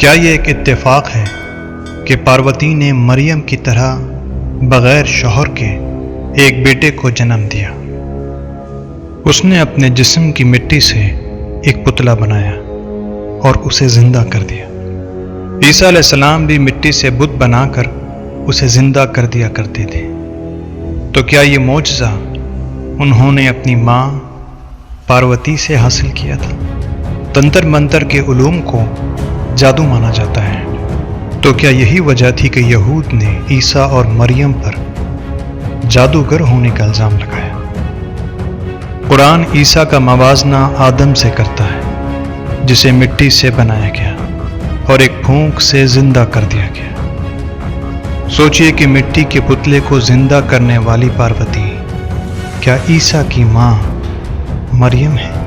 کیا یہ ایک اتفاق ہے کہ پاروتی نے مریم کی طرح بغیر شوہر کے ایک بیٹے کو جنم دیا؟ اس نے اپنے جسم کی مٹی سے ایک پتلا بنایا اور اسے زندہ کر دیا۔ عیسیٰ علیہ السلام بھی مٹی سے بت بنا کر اسے زندہ کر دیا کرتے تھے۔ تو کیا یہ معجزہ انہوں نے اپنی ماں پاروتی سے حاصل کیا تھا؟ تنتر منتر کے علوم کو جادو مانا جاتا ہے، تو کیا یہی وجہ تھی کہ یہود نے عیسیٰ اور مریم پر جادوگر ہونے کا الزام لگایا؟ قرآن عیسیٰ کا موازنہ آدم سے کرتا ہے، جسے مٹی سے بنایا گیا اور ایک پھونک سے زندہ کر دیا گیا۔ سوچئے کہ مٹی کے پتلے کو زندہ کرنے والی پاروتی کیا عیسیٰ کی ماں مریم ہے؟